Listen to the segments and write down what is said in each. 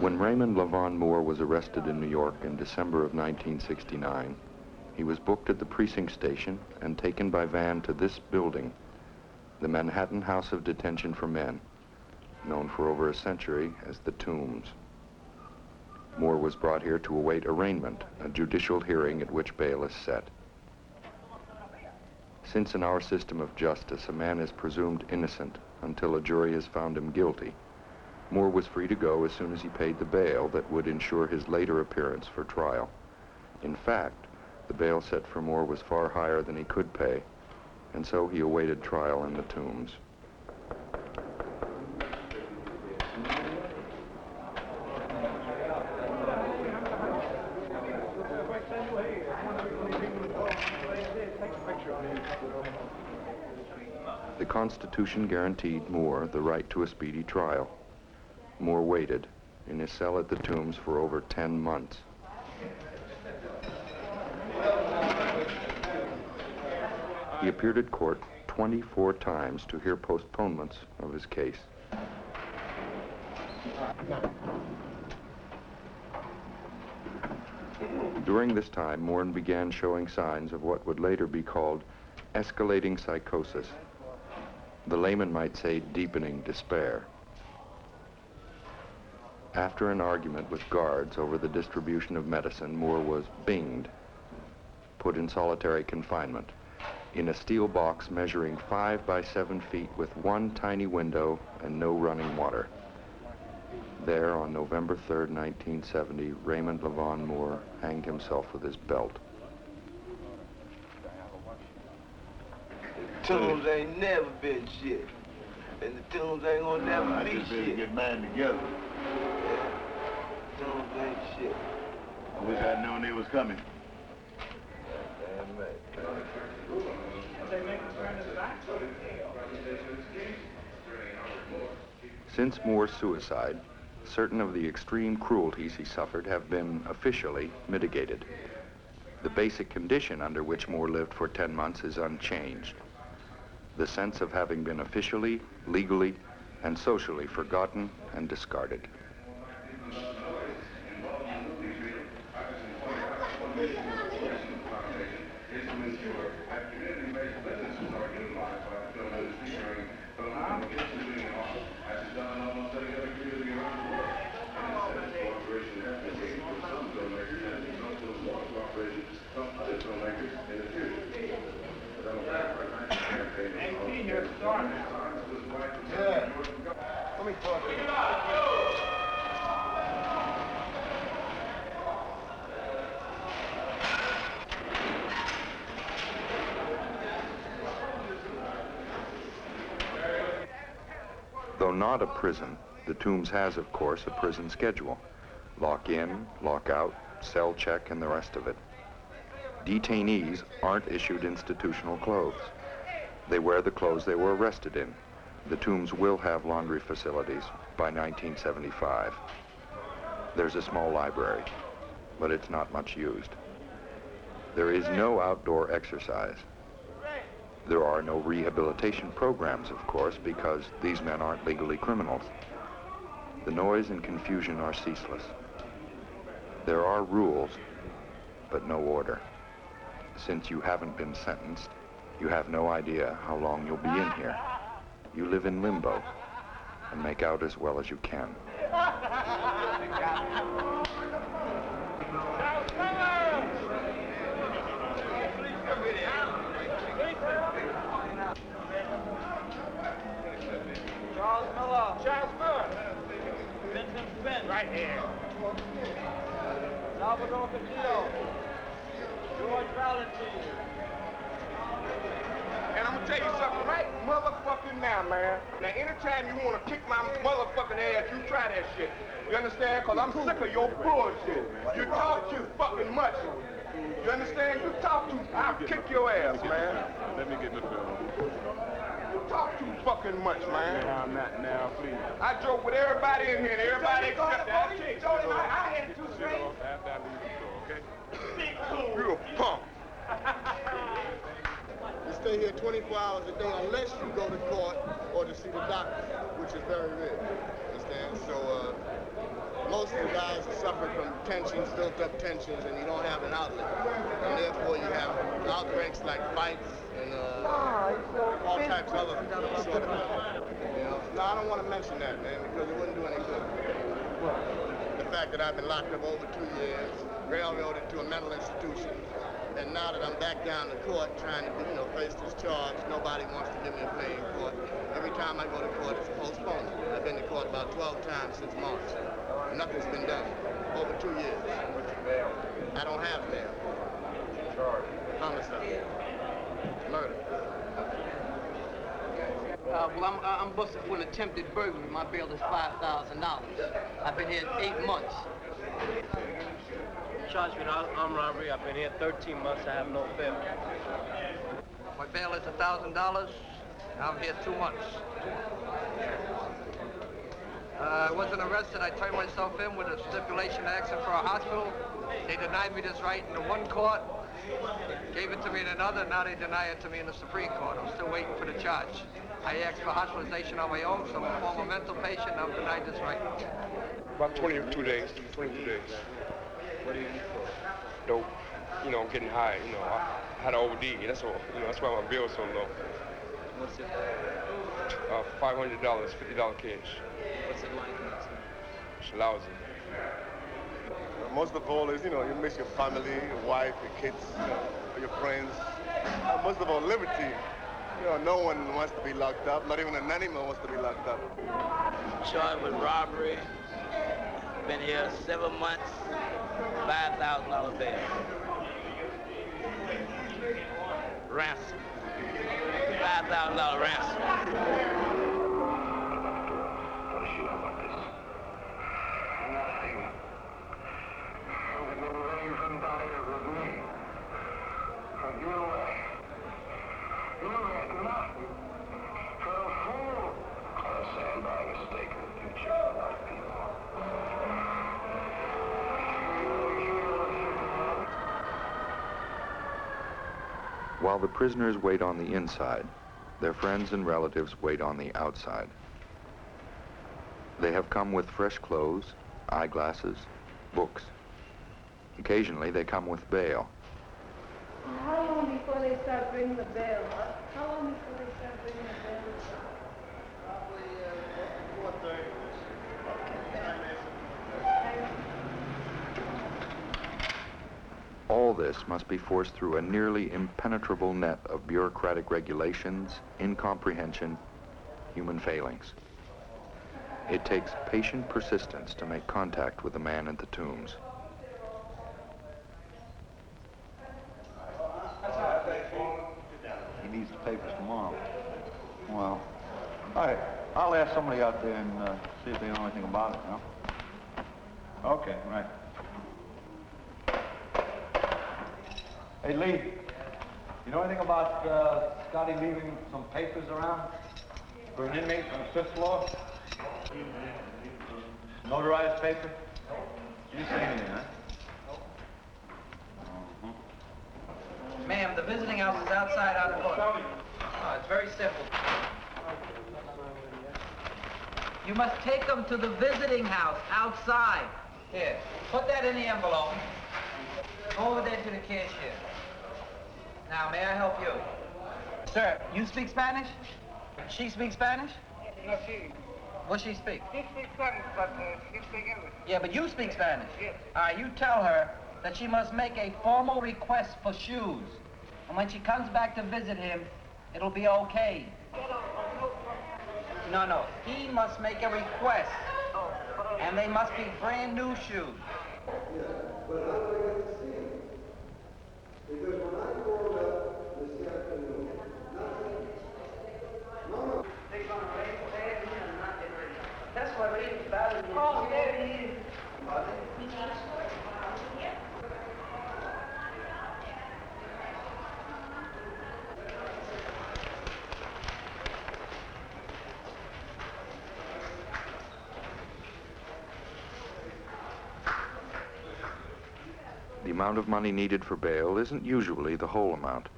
When Raymond LaVaughn Moore was arrested in New York in December of 1969, he was booked at the precinct station and taken by van to this building, the Manhattan House of Detention for Men, known for over a century as the Tombs. Moore was brought here to await arraignment, a judicial hearing at which bail is set. Since in our system of justice, a man is presumed innocent until a jury has found him guilty, Moore was free to go as soon as he paid the bail that would ensure his later appearance for trial. In fact, the bail set for Moore was far higher than he could pay, and so he awaited trial in the Tombs. The Constitution guaranteed Moore the right to a speedy trial. Moore waited in his cell at the Tombs for over 10 months. He appeared at court 24 times to hear postponements of his case. During this time, Moore began showing signs of what would later be called escalating psychosis. The layman might say deepening despair. After an argument with guards over the distribution of medicine, Moore was binged, put in solitary confinement, in a steel box measuring 5 by 7 feet with one tiny window and no running water. There, on November 3rd, 1970, Raymond LaVaughn Moore hanged himself with his belt. The Tombs ain't never been shit. And the Tombs ain't gonna never be shit. I just better get mine together. Tombs ain't shit. I wish I'd known they was coming. Damn right. Since Moore's suicide, certain of the extreme cruelties he suffered have been officially mitigated. The basic condition under which Moore lived for 10 months is unchanged. The sense of having been officially, legally, and socially forgotten and discarded. Though not a prison, the Tombs has, of course, a prison schedule. Lock in, lock out, cell check, and the rest of it. Detainees aren't issued institutional clothes. They wear the clothes they were arrested in. The Tombs will have laundry facilities by 1975. There's a small library, but it's not much used. There is no outdoor exercise. There are no rehabilitation programs, of course, because these men aren't legally criminals. The noise and confusion are ceaseless. There are rules, but no order. Since you haven't been sentenced, you have no idea how long you'll be in here. You live in limbo and make out as well as you can. Charles Miller. Vincent Finn. Right here. Salvador Castillo. George Valentine. And I'm gonna tell you something right motherfucking now, man. Now, anytime you wanna kick my motherfucking ass, you try that shit. You understand? Cause I'm sick of your bullshit. You talk too fucking much. You understand? You talk too, I'll kick your ass, man. Let me get in the film. You talk too fucking much, man. I'm not now, please. I joke with everybody in here, and everybody except that. I had two straight. After I leave the store, okay? You a punk. You stay here 24 hours a day unless you go to court or to see the doctor, which is very rare. Understand? So most of the guys are suffering from tensions, built up tensions, and you don't have an outlet. And therefore you have outbreaks like fights and all types of other sort of, you know. No, I don't want to mention that, man, because it wouldn't do any good. The fact that I've been locked up over 2 years, railroaded to a mental institution, and now that I'm back down to court trying to, face this charge, nobody wants to give me a play in court. Every time I go to court, it's postponed. I've been to court about 12 times since March. Nothing's been done. Over 2 years. I don't have bail. Homicide. Murder. Well, I'm busted for an attempted burglary. My bail is $5,000. I've been here 8 months. Charged with armed robbery. I've been here 13 months. I have no bail. My bail is $1,000. I'm here 2 months. I wasn't arrested. I turned myself in with a stipulation to exit for a hospital. They denied me this right in the one court, gave it to me in another, now they deny it to me in the Supreme Court. I'm still waiting for the charge. I asked for hospitalization on my own, so I'm a former mental patient, and I'm denied this right. About 22 days. 22 days. What do you need for? Dope. I'm getting high. I had an OD. That's all. That's why my bill's so low. What's it? $500, $50 cash. What's it like? It's lousy. Most of all is, you miss your family, your wife, your kids, your friends. Most of all, liberty. No one wants to be locked up. Not even an animal wants to be locked up. Charged with robbery. Been here 7 months. $5,000 bail. Ransom. $5,000 ransom. While the prisoners wait on the inside, their friends and relatives wait on the outside. They have come with fresh clothes, eyeglasses, books. Occasionally, they come with bail. How long before they start bringing the bail? How long before they start bringing the bail? Probably 4:30. All this must be forced through a nearly impenetrable net of bureaucratic regulations, incomprehension, human failings. It takes patient persistence to make contact with the man at the tombs. He needs the papers tomorrow. Well, all right. I'll ask somebody out there and see if they know anything about it, Okay, right. Hey, Lee, you know anything about Scotty leaving some papers around for an inmate on the 5th floor? Notarized paper? You didn't say anything, huh? Ma'am, the visiting house is outside on the court. Oh, it's very simple. You must take them to the visiting house outside. Here, put that in the envelope. Go over there to the cashier. Now, may I help you? Sir, you speak Spanish? She speaks Spanish? No, she. What she speak? She speaks Spanish, but she speaks English. Yeah, but you speak Spanish. Yes. All right, you tell her that she must make a formal request for shoes. And when she comes back to visit him, it'll be okay. No. He must make a request. And they must be brand new shoes. That's what it is. Oh, there he is. The amount of money needed for bail isn't usually the whole amount,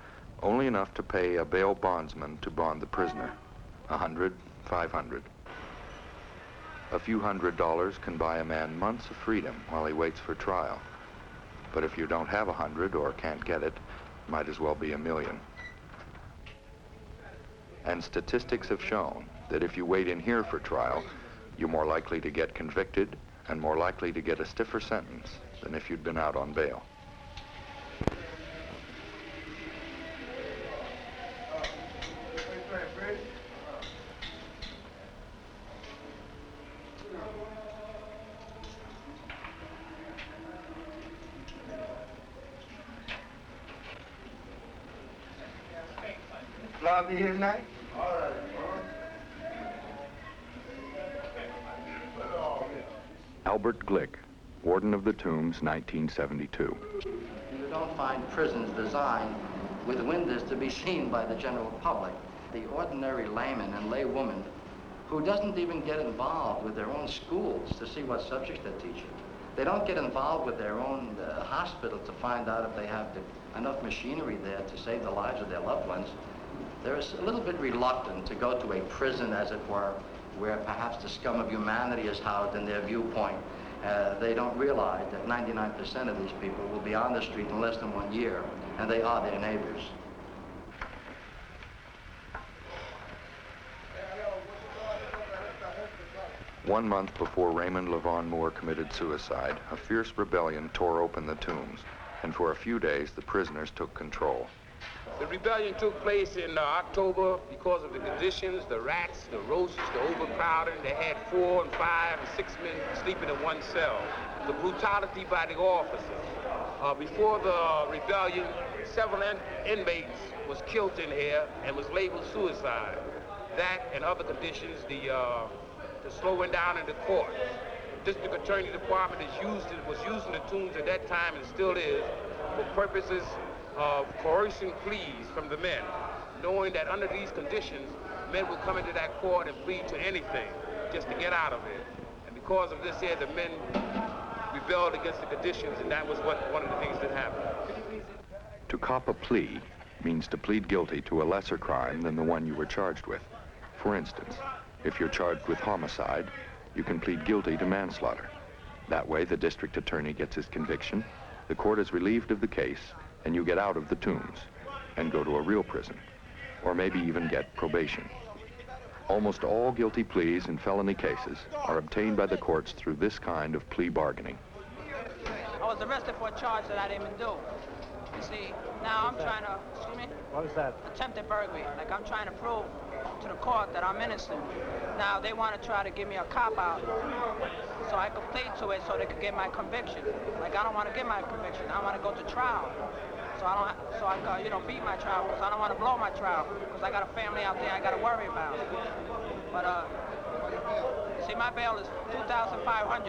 Only enough to pay a bail bondsman to bond the prisoner. 100, 500. A few $100s can buy a man months of freedom while he waits for trial. But if you don't have 100 or can't get it, might as well be 1,000,000. And statistics have shown that if you wait in here for trial, you're more likely to get convicted and more likely to get a stiffer sentence than if you'd been out on bail. Lobby here tonight? Albert Glick, Warden of the Tombs, 1972. You don't find prisons designed with windows to be seen by the general public. The ordinary layman and laywoman who doesn't even get involved with their own schools to see what subjects they're teaching. They don't get involved with their own hospital to find out if they have enough machinery there to save the lives of their loved ones. They're a little bit reluctant to go to a prison, as it were, where perhaps the scum of humanity is housed in their viewpoint. They don't realize that 99% of these people will be on the street in less than 1 year, and they are their neighbors. One month before Raymond LaVaughn Moore committed suicide, a fierce rebellion tore open the tombs, and for a few days the prisoners took control. The rebellion took place in October because of the conditions, the rats, the roaches, the overcrowding. They had 4 and 5 and 6 men sleeping in one cell. The brutality by the officers. Before the rebellion, several inmates was killed in here and was labeled suicide. That and other conditions, the slowing down in the court. District Attorney Department was using the tombs at that time and still is for purposes of coercing pleas from the men, knowing that under these conditions, men would come into that court and plead to anything just to get out of it. And because of this here, the men rebelled against the conditions, and that was one of the things that happened. To cop a plea means to plead guilty to a lesser crime than the one you were charged with. For instance, if you're charged with homicide, you can plead guilty to manslaughter. That way, the district attorney gets his conviction, the court is relieved of the case, and you get out of the tombs and go to a real prison, or maybe even get probation. Almost all guilty pleas in felony cases are obtained by the courts through this kind of plea bargaining. I was arrested for a charge that I didn't even do. You see, now I'm trying to, excuse me? What was that? Attempted burglary. Like I'm trying to prove to the court that I'm innocent. Now they want to try to give me a cop-out so I could plead to it so they could get my conviction. Like I don't want to get my conviction. I want to go to trial. So I could, beat my trial because I don't want to blow my trial because I got a family out there I got to worry about. But, see, my bail is $2,500.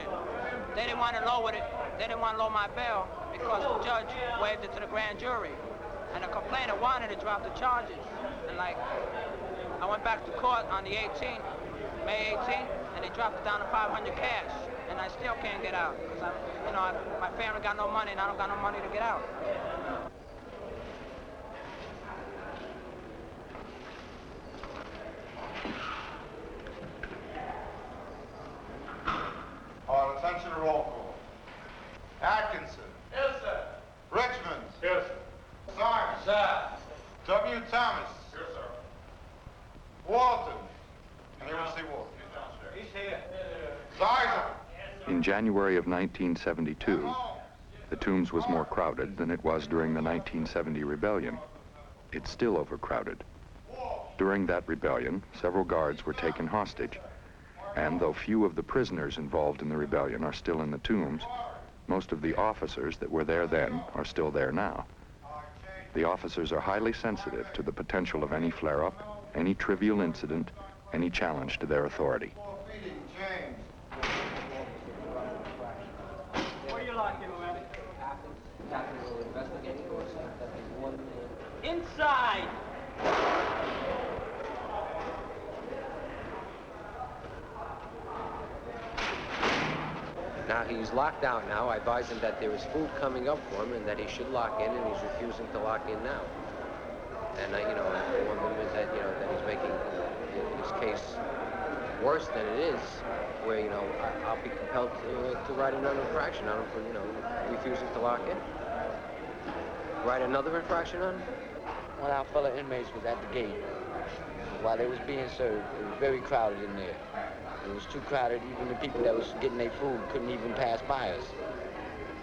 They didn't want to lower it. They didn't want to lower my bail because the judge waived it to the grand jury. And the complainant wanted to drop the charges. And like, I went back to court on the 18th, May 18th, and they dropped it down to $500 cash. And I still can't get out because my family got no money and I don't got no money to get out. All attention, roll call. Atkinson. Yes, sir. Richmond. Yes, sir. Simon. Sir. W. Thomas. Yes, sir. Walton. Anyone see Walton? He's here. Sizer. In January of 1972, the Tombs was more crowded than it was during the 1970 rebellion. It's still overcrowded. During that rebellion, several guards were taken hostage. And though few of the prisoners involved in the rebellion are still in the Tombs, most of the officers that were there then are still there now. The officers are highly sensitive to the potential of any flare-up, any trivial incident, any challenge to their authority. Where you like him, man? Inside! Now, he's locked out now. I advise him that there is food coming up for him and that he should lock in, and he's refusing to lock in now. And one of them is that that he's making his case worse than it is, where I'll be compelled to write another infraction on him for refusing to lock in. Write another infraction on him. One of our fellow inmates was at the gate while they was being served. It was very crowded in there. It was too crowded. Even the people that was getting their food couldn't even pass by us.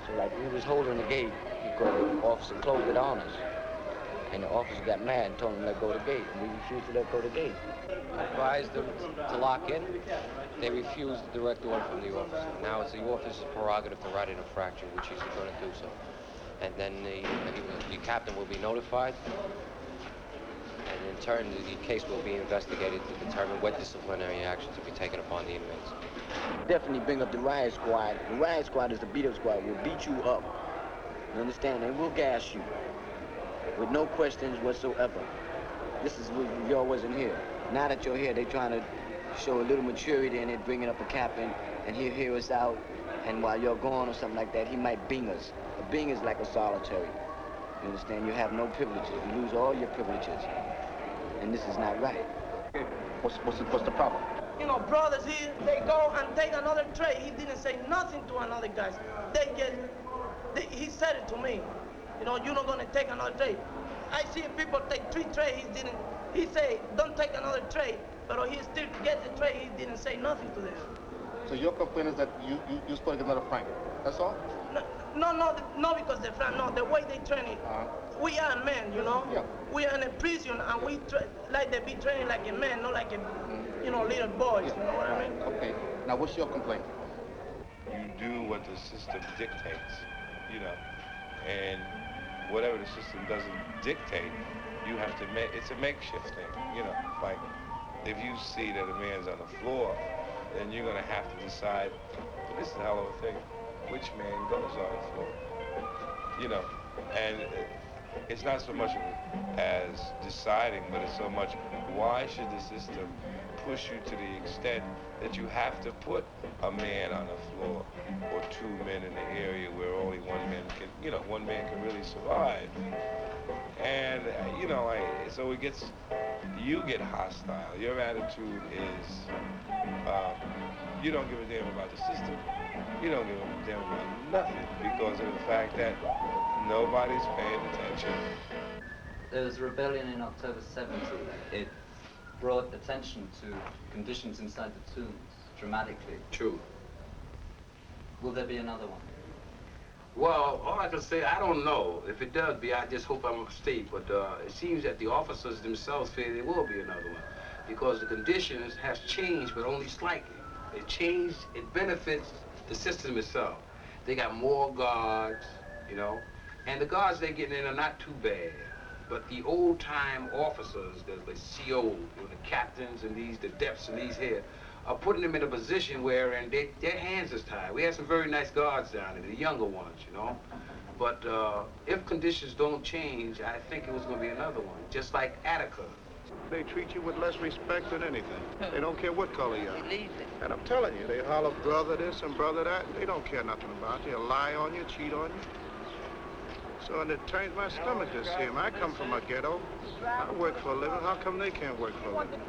So like we was holding the gate because the officer closed it on us. And the officer got mad and told him to let go of the gate. And we refused to let go of the gate. I advised them to lock in. They refused the direct order from the officer. Now it's the officer's prerogative to write an infraction, which he's going to do so. And then the captain will be notified. And in turn, the case will be investigated to determine what disciplinary actions will be taken upon the inmates. Definitely bring up the riot squad. The riot squad is the beat-up squad. We'll beat you up. You understand? And we'll gas you with no questions whatsoever. This is when y'all wasn't here. Now that you're here, they're trying to show a little maturity and they're bringing up a captain and he'll hear us out. And while you're gone or something like that, he might bing us. A bing is like a solitary. You understand? You have no privileges. You lose all your privileges. And this is not right. What's the problem? Brothers here, they go and take another tray. He didn't say nothing to another guys. He said it to me. You're not gonna take another tray. I see people take 3 trays. He say, don't take another tray. But he still gets the tray. He didn't say nothing to them. So your complaint is that you're supposed to get another frank. That's all? No, because they're frank. No, the way they train it. We are men, Yeah. We are in a prison and we like they be training like a man, not like a, little boys. Yeah. You know what I mean? Okay. Now, what's your complaint? You do what the system dictates, and whatever the system doesn't dictate, you have to make, it's a makeshift thing, like if you see that a man's on the floor, then you're gonna have to decide, this is a hell of a thing, which man goes on the floor, and it's not so much as deciding, but it's so much, why should the system push you to the extent that you have to put a man on the floor or 2 men in the area where only one man can really survive. And, so you get hostile. Your attitude is, you don't give a damn about the system. You don't give a damn about nothing because of the fact that nobody's paying attention. There was a rebellion in October 70. It brought attention to conditions inside the tombs dramatically. True. Will there be another one? Well, all I can say, I don't know. If it does be, I just hope I'm mistaken. But it seems that the officers themselves feel there will be another one because the conditions has changed, but only slightly. It changed, it benefits the system itself. They got more guards, and the guards they're getting in are not too bad. But the old-time officers, the CO, the captains and the depths and these here, are putting them in a position where their hands is tied. We had some very nice guards down there, the younger ones, But if conditions don't change, I think it was going to be another one, just like Attica. They treat you with less respect than anything. They don't care what color you are. And I'm telling you, they holler brother this and brother that. They don't care nothing about you. They'll lie on you, cheat on you. So, and it turns my stomach to see them. I come from a ghetto. I work for a living. How come they can't work for a living?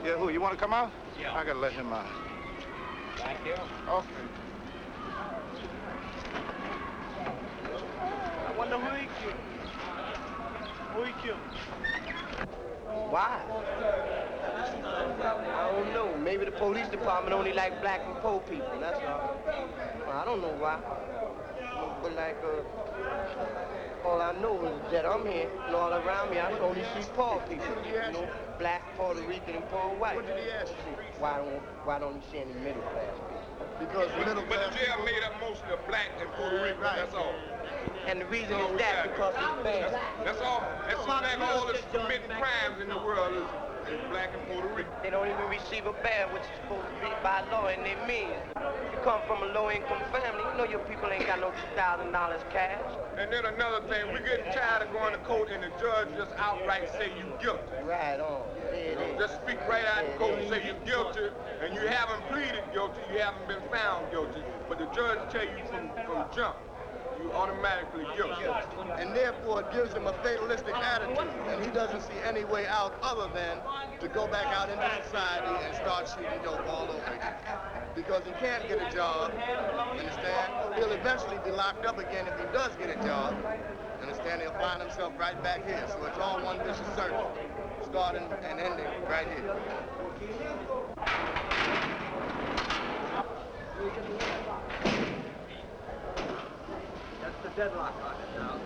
Yeah, who? You want to come out? Yeah. I got to let him out. Thank you. Okay. I wonder who he killed. Who he killed? Why? I don't know. Maybe the police department only like black and poor people, that's all. Well, I don't know why. But all I know is that I'm here and all around me, I only see poor people. Black, Puerto Rican, and poor white. What did he ask you? Why don't you see any middle class people? Because but the jail made up mostly of black and Puerto Rican, that's all. And the reason is that because it's bad. That's all. That's like all that's committing crimes in the world is black and Puerto Rican. They don't even receive a bad, which is supposed to be by law, and they mean. You come from a low-income family, your people ain't got no $2,000 cash. And then another thing, we getting tired of going to court and the judge just outright say you guilty. Right on. Just speak right out in court and say you're guilty, and you haven't pleaded guilty, you haven't been found guilty, but the judge tell you from jump, you automatically guilty. And therefore it gives him a fatalistic attitude, and he doesn't see any way out other than to go back out into society and start shooting dope all over again. Because he can't get a job, understand? He'll eventually be locked up again if he does get a job. Understand? He'll find himself right back here. So it's all one vicious circle, starting and ending right here. That's the deadlock on it now.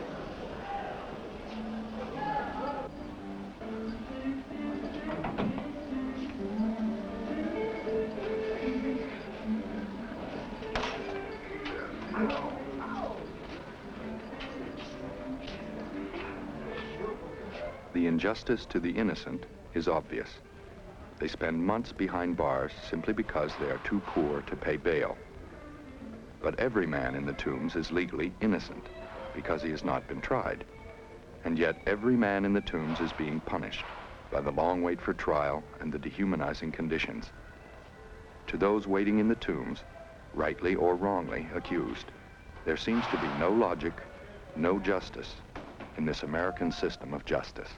The injustice to the innocent is obvious. They spend months behind bars simply because they are too poor to pay bail. But every man in the Tombs is legally innocent because he has not been tried. And yet every man in the Tombs is being punished by the long wait for trial and the dehumanizing conditions. To those waiting in the Tombs, rightly or wrongly accused, there seems to be no logic, no justice in this American system of justice.